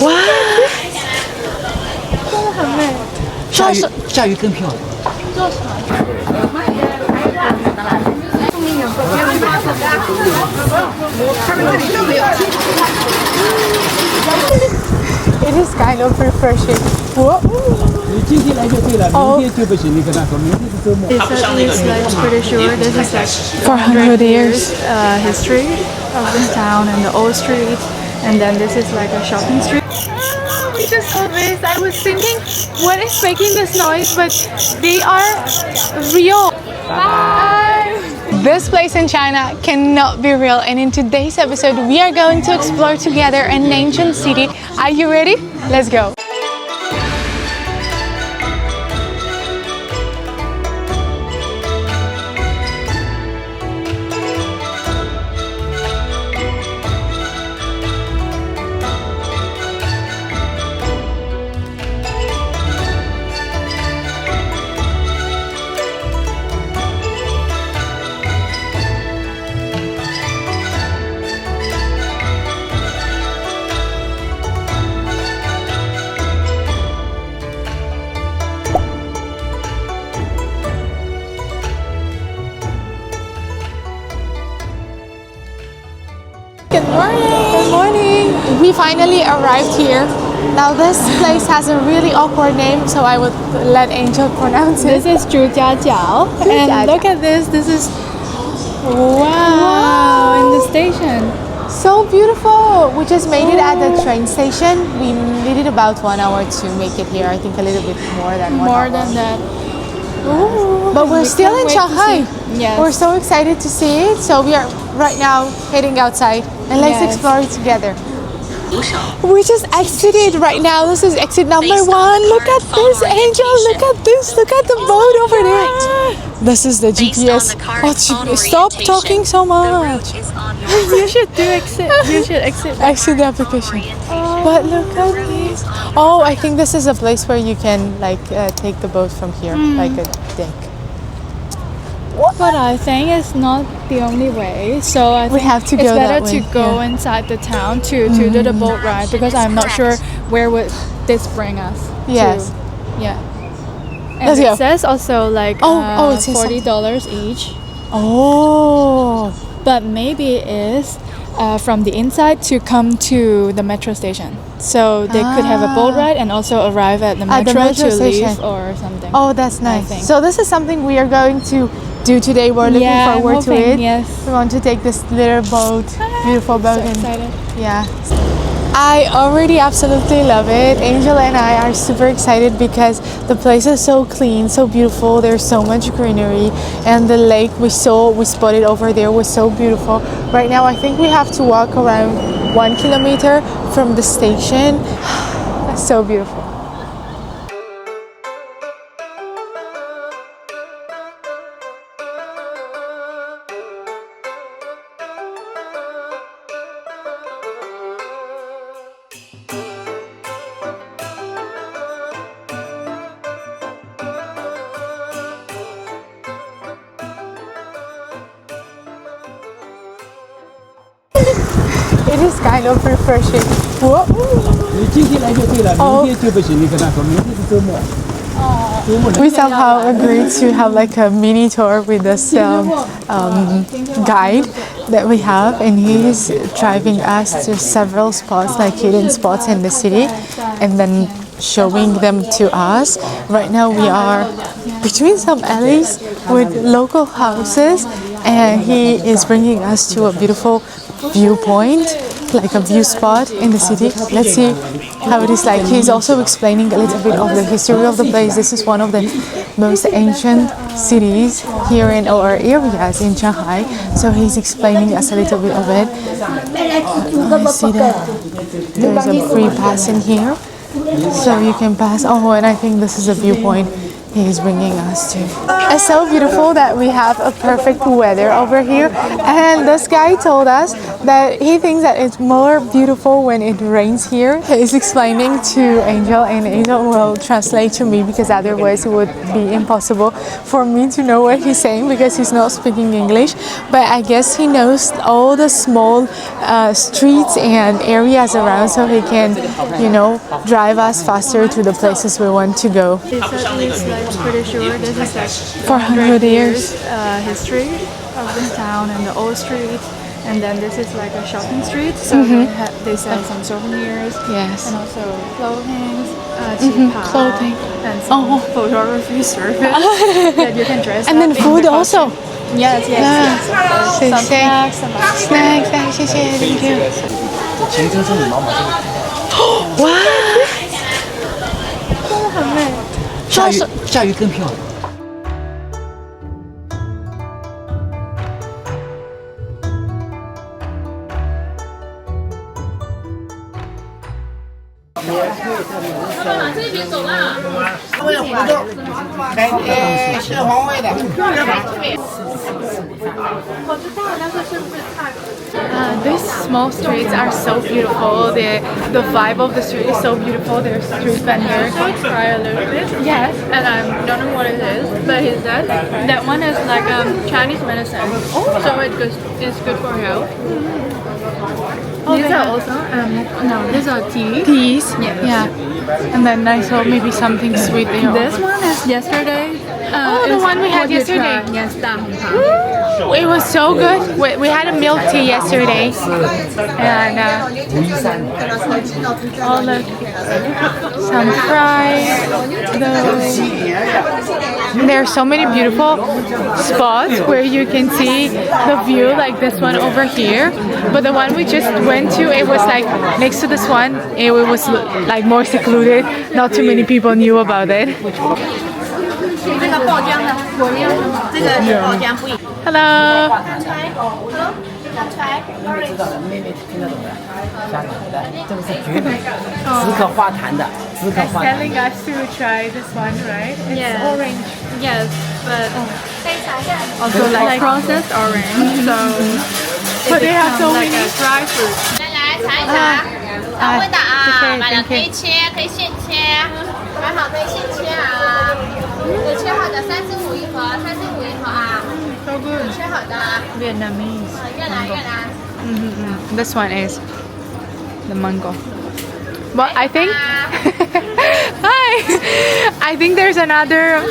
哇，下雨更漂亮。It is kind of refreshing. Whoa. 你今天来就对了，明天就不行。你跟他说，明天是周末。 It's like pretty sure this is like 400 years. history of this town and the old street, and then this is like a shopping street. We just saw this. I was thinking, what is making this noise? But they are real. Bye. This place in China cannot be real, and in today's episode we are going to explore together an ancient city. Are you ready? Let's go. Good morning! Good morning! We finally arrived here. Now this place has a really awkward name, so I would let Angel pronounce it. This is Zhujiajiao, and look at this. This is wow in the station. So beautiful! We just made it at the train station. We needed about 1 hour to make it here. I think a little bit more than 1 hour. More than that. Ooh, but we're still in Shanghai. Yes. We're so excited to see it. So we are right now heading outside and let's explore it together. We just exited right now. This is exit number 1. Look at this, Angel. Look at this. Look at the boat over there. This is the GPS. Oh, stop talking so much. You should do exit. You should exit. Exit the application. But look at this. Oh, I think this is a place where you can like take the boat from here, like a deck. But I think it's not the only way. So I think have to it's go better that way, to go inside the town to do the boat ride, because I'm not sure where would this bring us. Yes. To. Yeah. And Let's go. it says also like it says $40 each. Oh. But maybe it's from the inside to come to the metro station. So they could have a boat ride and also arrive at the metro to station. leave or something. Oh, that's nice. think. So this is something we are going to do today. We're looking I'm forward to hoping, it. Yes. We want to take this little boat, beautiful boat. So excited. Yeah. I already absolutely love it. Angel and I are super excited because the place is so clean, so beautiful. There's so much greenery, and the lake we spotted over there was so beautiful. Right now I think we have to walk around 1 kilometer from the station. That's so beautiful. It is kind of refreshing. Whoa. 你今天来就对了，明天就不行。你跟他说，明天是周末。周末。 We somehow agreed to have like a mini tour with this guide that we have, and he's driving us to several spots, like hidden spots in the city, and then showing them to us. Right now we are between some alleys with local houses, and he is bringing us to a beautiful viewpoint, like a view spot in the city. Let's see how it is like. He's also explaining a little bit of the history of the place. This is one of the most ancient cities here in our areas in Shanghai. So he's explaining us a little bit of it. I see that there's a free pass in here, so you can pass. Oh, and I think this is a viewpoint he's bringing us to. It's so beautiful that we have a perfect weather over here, and this guy told us that he thinks that it's more beautiful when it rains here. He's explaining to Angel, and Angel will translate to me because otherwise it would be impossible for me to know what he's saying because he's not speaking English. But I guess he knows all the small streets and areas around, so he can, you know, drive us faster to the places we want to go. It's like pretty sure this is like 400 years history of this town and the old street, and then this is like a shopping street, so they sell some souvenirs, Yes. and also clothing, Clothing. and some photography service that you can dress And up then in food the also. costume. Yes. Some snacks, some ice cream. Snacks, 谢谢 Thank you. 秦真是你毛毛这个。哇，下雨更漂亮。是黄味的。These small streets are so beautiful. The vibe of the street is so beautiful. There's street vendors. Try a little bit. Yes, and I don't know what it is, but he said that one is like Chinese medicine. So it's good for health. These are also no, these are tea. teas. Yeah. And then I saw maybe something sweet there. This one is yesterday. The one we had yesterday. Yes, 大红袍. It was so good. We had a milk tea yesterday, and all the some fries. There are so many beautiful spots where you can see the view, like this one over here. But the one we just went to, it was like next to this one. It was like more secluded. Not too many people knew about it. 这个爆浆的，这个爆浆不一样。 Hello. 妹妹听得懂的，香港的，这个是绝美，止渴化痰的，止渴化痰。 Telling us to try this one, right? It's Yes. orange. Yes, but also like processed orange. So But they have so like many. a dry fruit. 来尝一尝，好味的啊，买了可以切，可以现切，买好可以现切啊。有切好的35一盒，35一盒啊， So good. 切好的， Vietnamese. 越来越来。 This one is the mango. But I think hi. I think there's another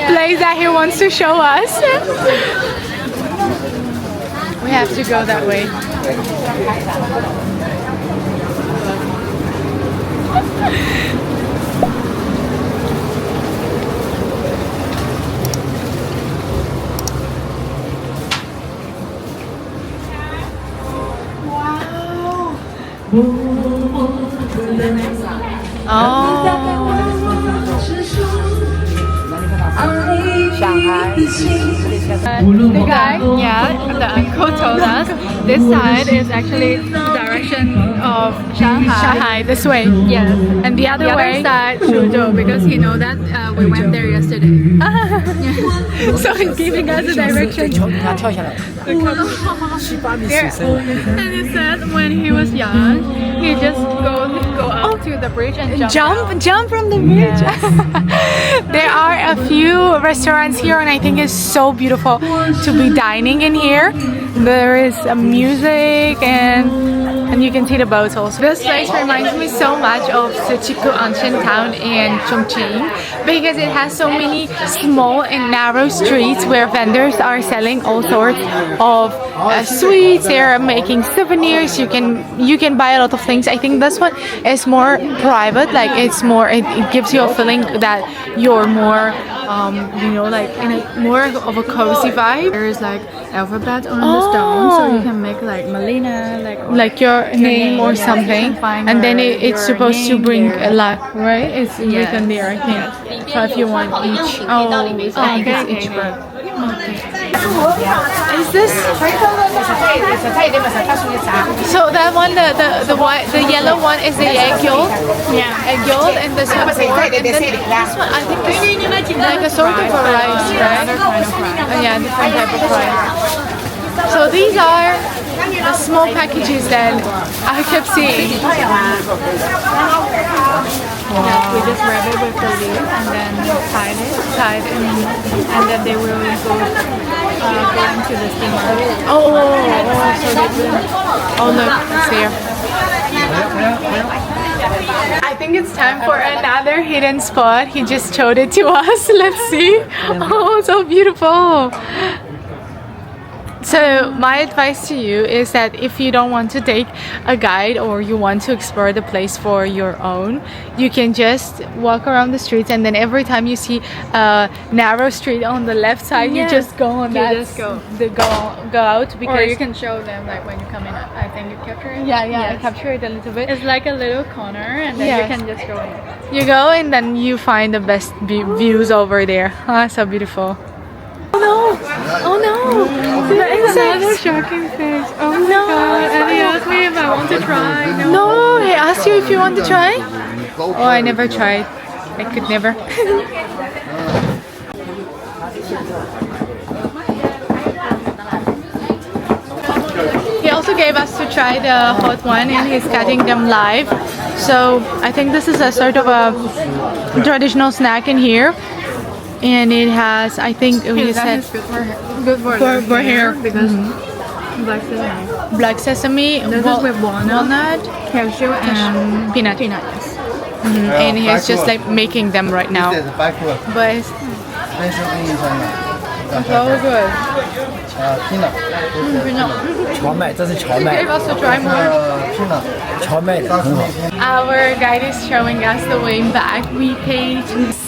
place that he wants to show us. We have to go that way. Shanghai. The guy, the uncle told us this side is actually the direction of Shanghai. This way. Yes, And the other the way. other side Zhujiajiao, because he know that we went there yesterday. So he's giving us a direction. 他跳下来，7、8米水深。 And he said when he was young, he just go up to the bridge and Jump from the bridge. There are a few restaurants here, and I think it's so beautiful to be dining in here. There is music and you can see the boats also. This place reminds me so much of Zhujiajiao Ancient Town in Chongqing because it has so many small and narrow streets where vendors are selling all sorts of sweets. They're making souvenirs. You can buy a lot of things. I think this one is more private. Like it's more. It gives you a feeling that you're more, like in a more of a cozy vibe. There is like alphabet on the stone, so you can make like Melina, like your name or yeah, something, you can find and then your it's supposed to name bring there. a luck, right? It's written there, I think. So if you want each, Oh, I think it's each bird. Is this? So that one, the white, the yellow one is the egg yolk. Yeah. Egg yolk, and this one pork, and then this one I think is like a sort of a rice, right? Yeah, different type of rice. So these are the small packages that I kept seeing. Yeah, we just wrap it with the leaf and then tied and then they will go into the steamer. So they will. Oh look, it's here. I think it's time for another hidden spot. He just showed it to us. Let's see. Oh, so beautiful. So my advice to you is that if you don't want to take a guide or you want to explore the place for your own, you can just walk around the streets, and then every time you see a narrow street on the left side, you just go on that. Just go out, because or you can show them like when you come in. I think you capture it. Yeah, Yes. I capture it a little bit. It's like a little corner, and then Yes. you can just go in. You go and then you find the best views over there. Ah, so beautiful. Oh no! The Another insects! shocking fish. Oh my god! And he asked me if I want to try. No, he asked you if you want to try? Oh, I never tried. I could never. He also gave us to try the hot one, and he's cutting them live. So I think this is a sort of a traditional snack in here. And it has, I think we said, Good for hair because black sesame. black sesame, This is with walnut, cashew, and peanut. yes. And he's just like making them right now. But it's so good. 荞麦，这是荞 He 麦 gave，us to try more. 荞麦的很好。 Our guide is showing us the way back. We paid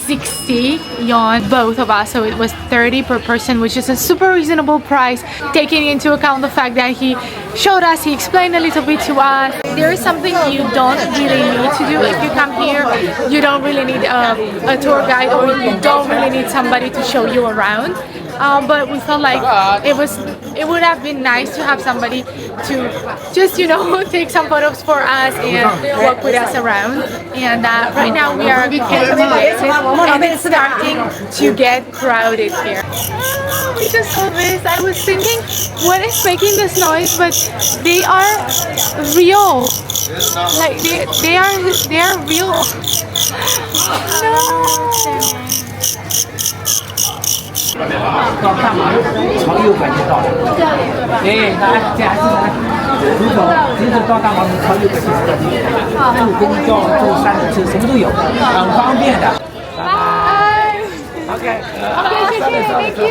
60 yuan, both of us, so it was 30 per person, which is a super reasonable price, taking into account the fact that he showed us, he explained a little bit to us. There is something you don't really need to do if you come here. You don't really need a tour guide, or you don't really need somebody to show you around. But we felt like it would have been nice to have somebody to just, you know, take some photos for us and walk with us around. And right now we are getting to exit, and it's starting to get crowded here. I just saw this. I was thinking, what is making this noise? But they are real. Like they are real. No. 朝右拐就到了。哎，来，这还是来，直走到大马路，朝右拐就是这里。那你跟你叫坐三轮车，什么都有，很方便的。拜拜。OK。Thank you.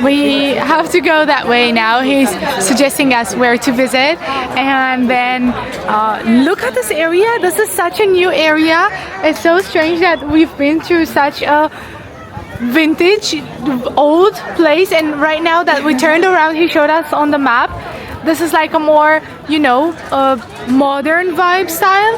We have to go that way now. He's suggesting us where to visit, and then look at this area. This is such a new area. It's so strange that we've been through such a vintage old place, and right now that we turned around, he showed us on the map, this is like a more, you know, modern vibe style.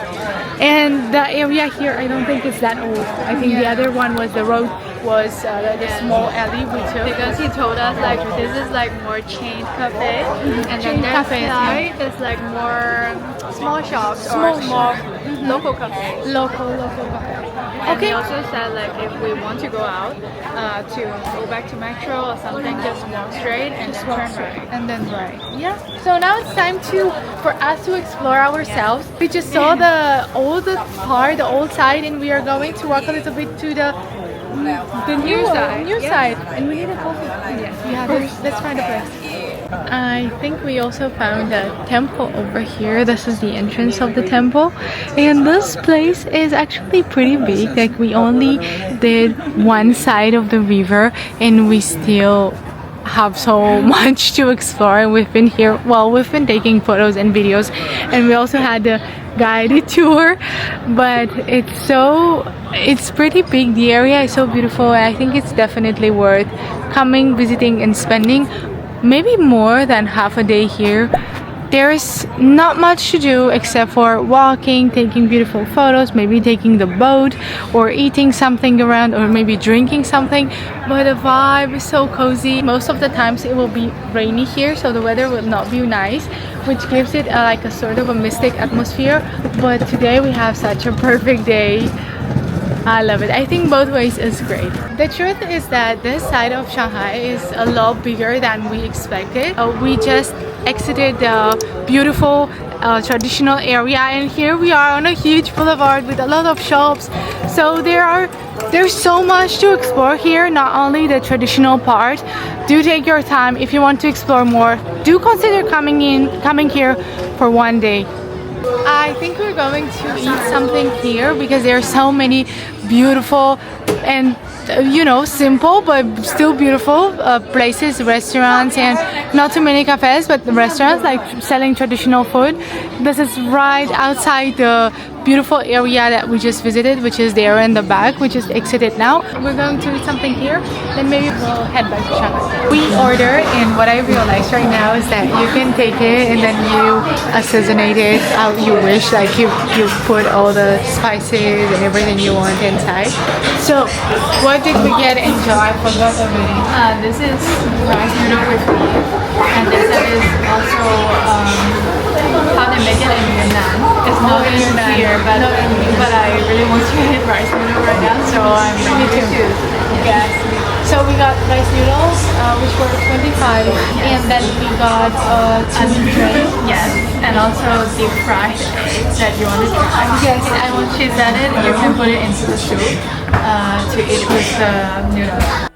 And the area here, I don't think it's that old. I think the other one was the road was the small alley we took. Because he told us like this is like more chain cafe, and then that side is like more small shops or small local cafe. Local cafe. And he also said like if we want to go out to go back to metro or something, just walk straight and then turn right. And then right. Yeah. So now it's time for us to explore ourselves. We just saw the old part, the old side, and we are going to walk a little bit to the new side. And we need a coffee. Yeah. Let's find a place. I think we also found a temple over here. This is the entrance of the temple, and this place is actually pretty big. Like we only did one side of the river, and we still have so much to explore. We've been here, well, we've been taking photos and videos, and we also had the guided tour, but it's pretty big. The area is so beautiful, and I think it's definitely worth coming, visiting, and spending maybe more than half a day here there's not much to do except for walking, taking beautiful photos, maybe taking the boat or eating something around, or maybe drinking something. But the vibe is so cozy. Most of the times it will be rainy here, so the weather will not be nice, which gives it like a sort of a mystic atmosphere. But today we have such a perfect day. I love it. I think both ways is great. The truth is that this side of Shanghai is a lot bigger than we expected. We just exited the beautiful traditional area, and here we are on a huge boulevard with a lot of shops. So there's so much to explore here, not only the traditional part. Do take your time. If you want to explore more, do consider coming here for one day. I think we're going to eat something here because there are so many beautiful and simple but still beautiful places, restaurants, and not too many cafes, but the restaurants like selling traditional food. This is right outside the beautiful area that we just visited, which is there in the back. We just exited now. We're going to eat something here, then maybe we'll head back to Shanghai. We order, and what I realized right now is that you can take it and then you assassinate it how you wish. Like you put all the spices and everything you want inside. So what did we get? Enjoy. I forgot already. This is rice noodle with beef, and this is also how they make it in Yunnan. It's not in here, but I really want to eat rice noodle right now, so I'm ready to. Yes. So we got rice noodles, which were 25, and then we got two drinks. Yes, and also deep fried eggs that you want to try. Yes, I want cheese on it. You can put it into the soup to eat with the noodles.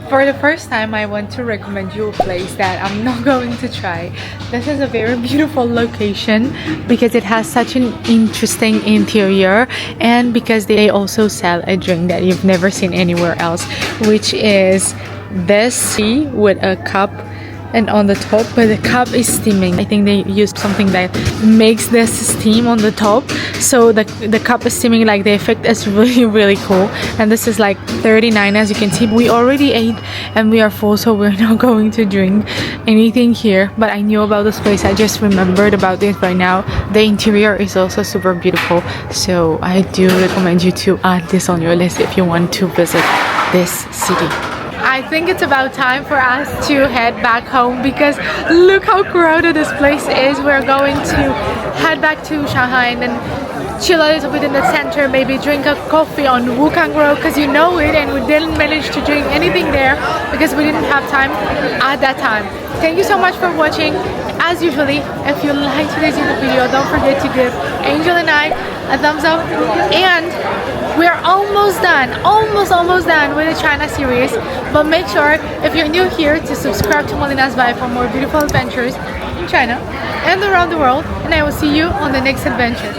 For the first time, I want to recommend you a place that I'm not going to try. This is a very beautiful location because it has such an interesting interior, and because they also sell a drink that you've never seen anywhere else, which is this tea with a cup and on the top, but the cup is steaming. I think they used something that makes this steam on the top, so the cup is steaming. Like the effect is really cool. And this is like 39, as you can see. We already ate and we are full, so we're not going to drink anything here. But I knew about this place, I just remembered about it right now. The interior is also super beautiful, so I do recommend you to add this on your list if you want to visit this city. I think it's about time for us to head back home because look how crowded this place is. We're going to head back to Shanghai and then chill a little bit in the center, maybe drink a coffee on Wukang Road because you know it, and we didn't manage to drink anything there because we didn't have time at that time. Thank you so much for watching. As usually, if you liked today's video, don't forget to give Angel and I a thumbs up, and we're almost done with the China series. But make sure, if you're new here, to subscribe to Molina's Vibe for more beautiful adventures in China and around the world, and I will see you on the next adventure.